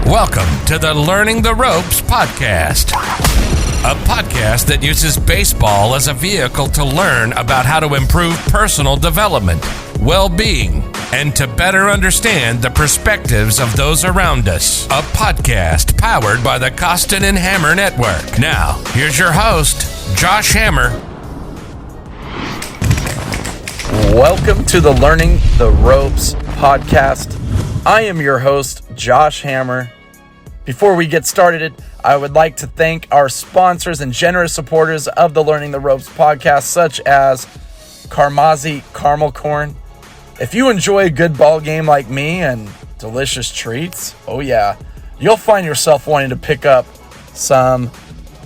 Welcome to the Learning the Ropes podcast, a podcast that uses baseball as a vehicle to learn about how to improve personal development, well-being, and to better understand the perspectives of those around us. A podcast powered by the Costen Hammer Network. Now, here's your host, Josh Hammer. Welcome to the Learning the Ropes podcast. I am your host, Josh Hammer. Before we get started, I would like to thank our sponsors and generous supporters of the Learning the Ropes podcast, such as Carmazzi Caramel Corn. If you enjoy a good ball game like me and delicious treats, oh yeah, you'll find yourself wanting to pick up some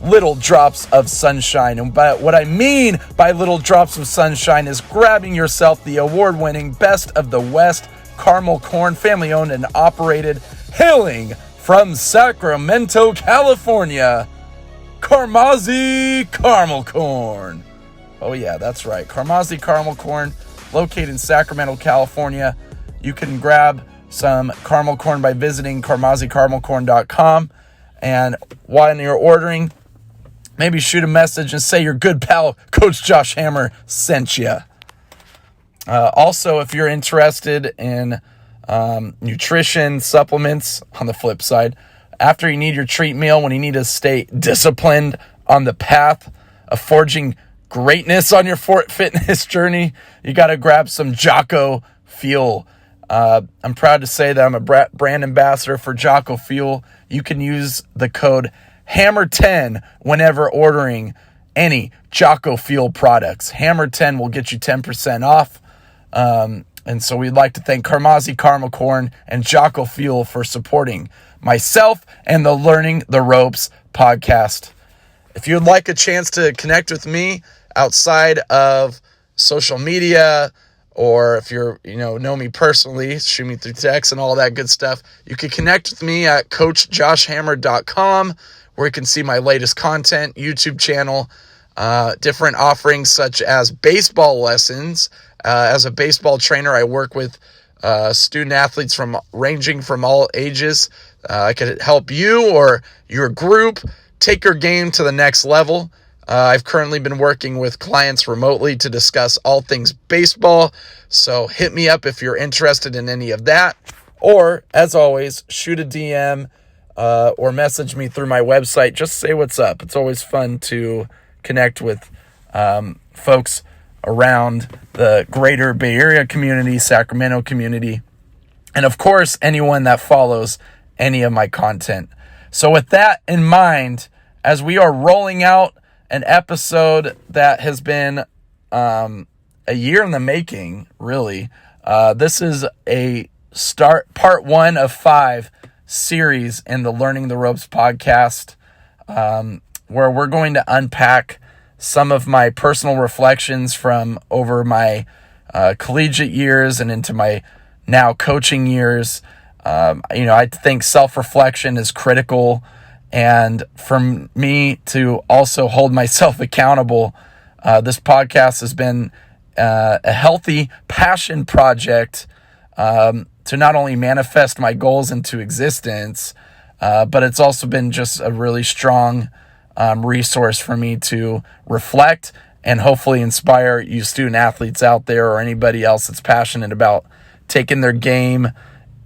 little drops of sunshine. And what I mean by little drops of sunshine is grabbing yourself the award-winning Best of the West Caramel Corn, family-owned and operated, hailing from Sacramento, California, Carmazzi Caramel Corn. Oh yeah, that's right, Carmazzi Caramel Corn, located in Sacramento, California. You can grab some caramel corn by visiting carmazziCaramelcorn.com. And while you're ordering, maybe shoot a message and say your good pal, Coach Josh Hammer, sent you. Also, if you're interested in nutrition, supplements, on the flip side, after you need your treat meal, when you need to stay disciplined on the path of forging greatness on your fitness journey, you got to grab some Jocko Fuel. I'm proud to say that I'm a brand ambassador for Jocko Fuel. You can use the code HAMMER10 whenever ordering any Jocko Fuel products. HAMMER10 will get you 10% off. And so we'd like to thank Carmazzi Caramel Corn and Jocko Fuel for supporting myself and the Learning the Ropes podcast. If you'd like a chance to connect with me outside of social media, or if you're, know me personally, shoot me through text and all that good stuff, you can connect with me at coachjoshhammer.com, where you can see my latest content, YouTube channel, different offerings such as baseball lessons. As a baseball trainer, I work with student athletes ranging from all ages. I could help you or your group take your game to the next level. I've currently been working with clients remotely to discuss all things baseball, so hit me up if you're interested in any of that. Or, as always, shoot a DM or message me through my website. Just say what's up. It's always fun to connect with folks around the greater Bay Area community, Sacramento community, and of course, anyone that follows any of my content. So with that in mind, as we are rolling out an episode that has been a year in the making, really, this is a part 1 of 5 series in the Learning the Ropes podcast, where we're going to unpack some of my personal reflections from over my collegiate years and into my now coaching years. I think self-reflection is critical, and for me to also hold myself accountable, this podcast has been a healthy passion project to not only manifest my goals into existence, but it's also been just a really strong resource for me to reflect and hopefully inspire you student athletes out there or anybody else that's passionate about taking their game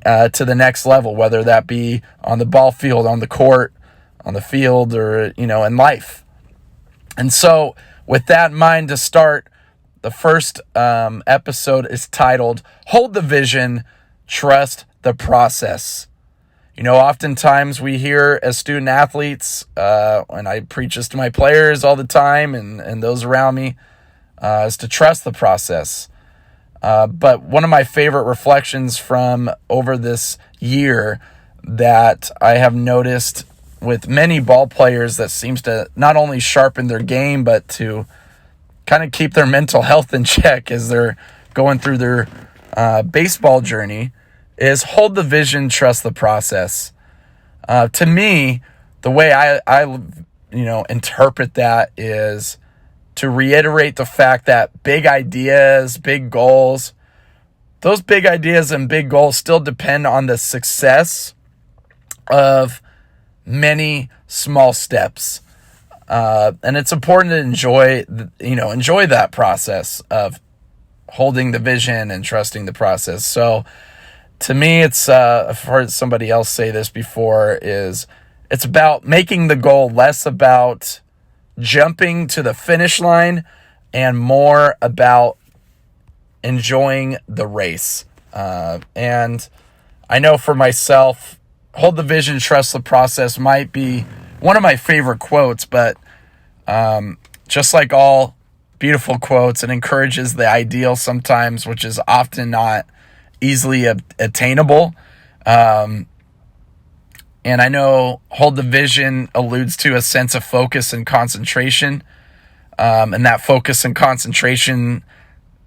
to the next level, whether that be on the ball field, on the court, on the field, or, in life. And so with that in mind, to start, the first episode is titled, Hold the Vision, Trust the Process. Oftentimes we hear as student athletes, and I preach this to my players all the time and those around me, is to trust the process. But one of my favorite reflections from over this year that I have noticed with many ball players that seems to not only sharpen their game, but to kind of keep their mental health in check as they're going through their baseball journey, is hold the vision, trust the process. To me, the way I interpret that is to reiterate the fact that big ideas, big goals, those big ideas and big goals still depend on the success of many small steps. And it's important to enjoy that process of holding the vision and trusting the process. So to me, it's, I've heard somebody else say this before, it's about making the goal less about jumping to the finish line and more about enjoying the race. And I know for myself, hold the vision, trust the process might be one of my favorite quotes, but just like all beautiful quotes, it encourages the ideal sometimes, which is often not easily attainable. And I know hold the vision alludes to a sense of focus and concentration. And that focus and concentration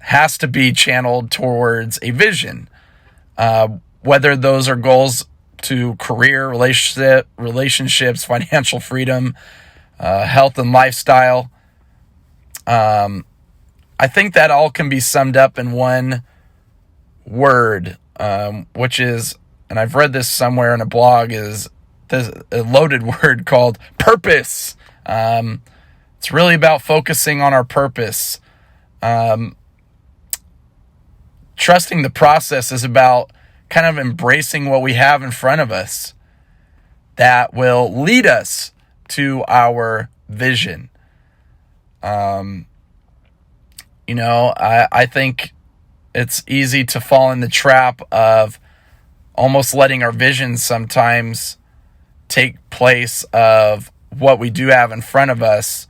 has to be channeled towards a vision. Whether those are goals to career, relationships, financial freedom, health and lifestyle. I think that all can be summed up in one word, which is, and I've read this somewhere in a blog, is a loaded word called purpose. It's really about focusing on our purpose. Trusting the process is about kind of embracing what we have in front of us that will lead us to our vision. I think it's easy to fall in the trap of almost letting our vision sometimes take place of what we do have in front of us.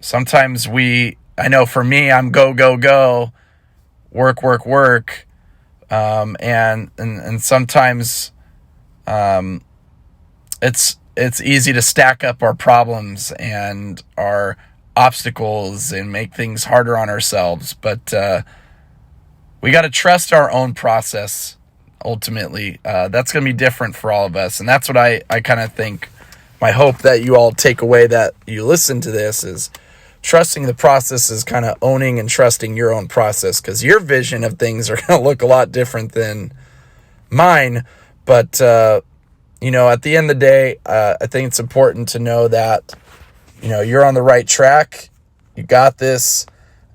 Sometimes I know for me, I'm go, go, go, work, work, work. And sometimes, it's easy to stack up our problems and our obstacles and make things harder on ourselves. But, we got to trust our own process. Ultimately, that's going to be different for all of us. And that's what I kind of think. My hope that you all take away that you listen to this is trusting the process is kind of owning and trusting your own process, because your vision of things are going to look a lot different than mine. But, at the end of the day, I think it's important to know that, you're on the right track. You got this.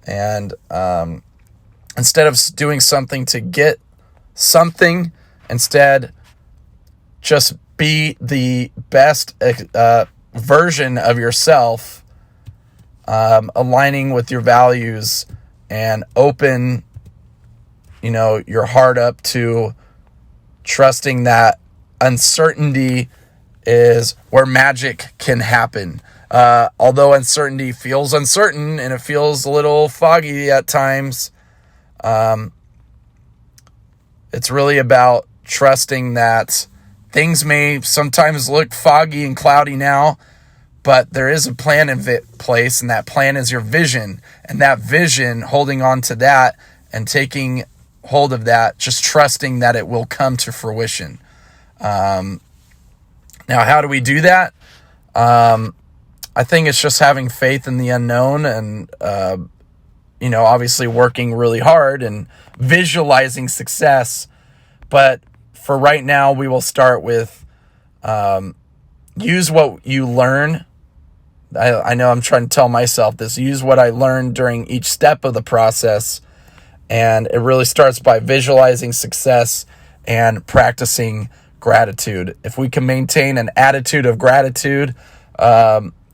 And instead of doing something to get something, instead just be the best version of yourself, aligning with your values and open, your heart up to trusting that uncertainty is where magic can happen. Although uncertainty feels uncertain and it feels a little foggy at times, it's really about trusting that things may sometimes look foggy and cloudy now, but there is a plan in place, and that plan is your vision. And that vision, holding on to that and taking hold of that, just trusting that it will come to fruition. Now, how do we do that? I think it's just having faith in the unknown and, obviously working really hard and visualizing success. But for right now, we will start with use what you learn. I know I'm trying to tell myself this. Use what I learned during each step of the process. And it really starts by visualizing success and practicing gratitude. If we can maintain an attitude of gratitude,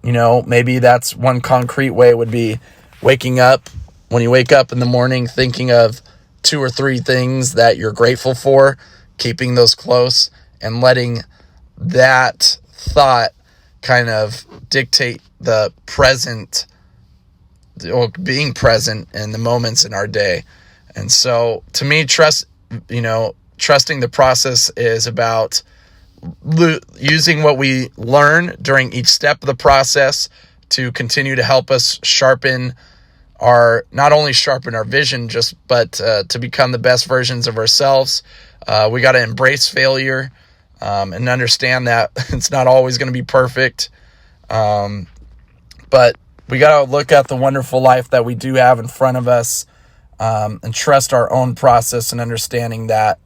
maybe that's one concrete way would be waking up. When you wake up in the morning, thinking of 2 or 3 things that you're grateful for, keeping those close and letting that thought kind of dictate the present, or being present in the moments in our day. And so to me, trusting the process is about using what we learn during each step of the process to continue to help us not only sharpen our vision, but to become the best versions of ourselves. We got to embrace failure and understand that it's not always going to be perfect. But we got to look at the wonderful life that we do have in front of us, and trust our own process and understanding that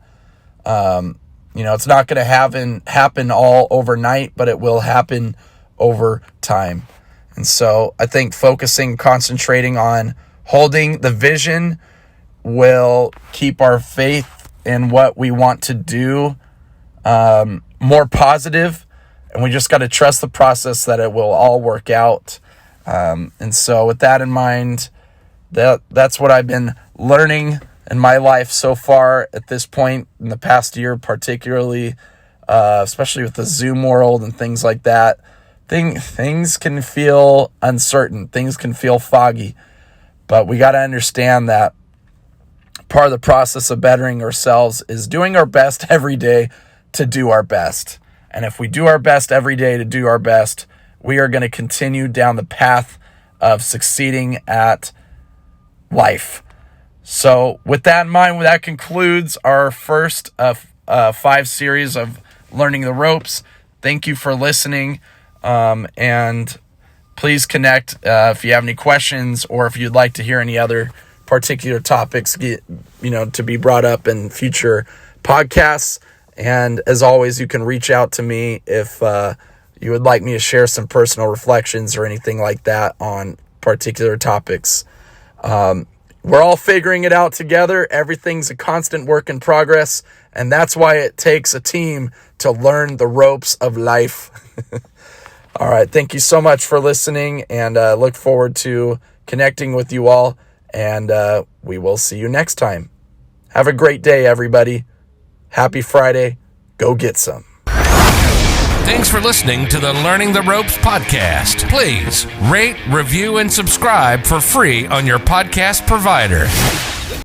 It's not going to happen all overnight, but it will happen over time. And so I think concentrating on holding the vision will keep our faith in what we want to do more positive, and we just got to trust the process that it will all work out. And so with that in mind, that's what I've been learning in my life so far at this point in the past year, particularly, especially with the Zoom world and things like that. Things can feel uncertain. Things can feel foggy, but we got to understand that part of the process of bettering ourselves is doing our best every day to do our best. And if we do our best every day to do our best, we are going to continue down the path of succeeding at life. So with that in mind, that concludes our first 5 series of Learning the Ropes. Thank you for listening. And please connect if you have any questions, or if you'd like to hear any other particular topics to be brought up in future podcasts. And as always, you can reach out to me if you would like me to share some personal reflections or anything like that on particular topics. We're all figuring it out together. Everything's a constant work in progress, and that's why it takes a team to learn the ropes of life. All right, thank you so much for listening, and look forward to connecting with you all, and we will see you next time. Have a great day, everybody. Happy Friday. Go get some. Thanks for listening to the Learning the Ropes podcast. Please rate, review, and subscribe for free on your podcast provider.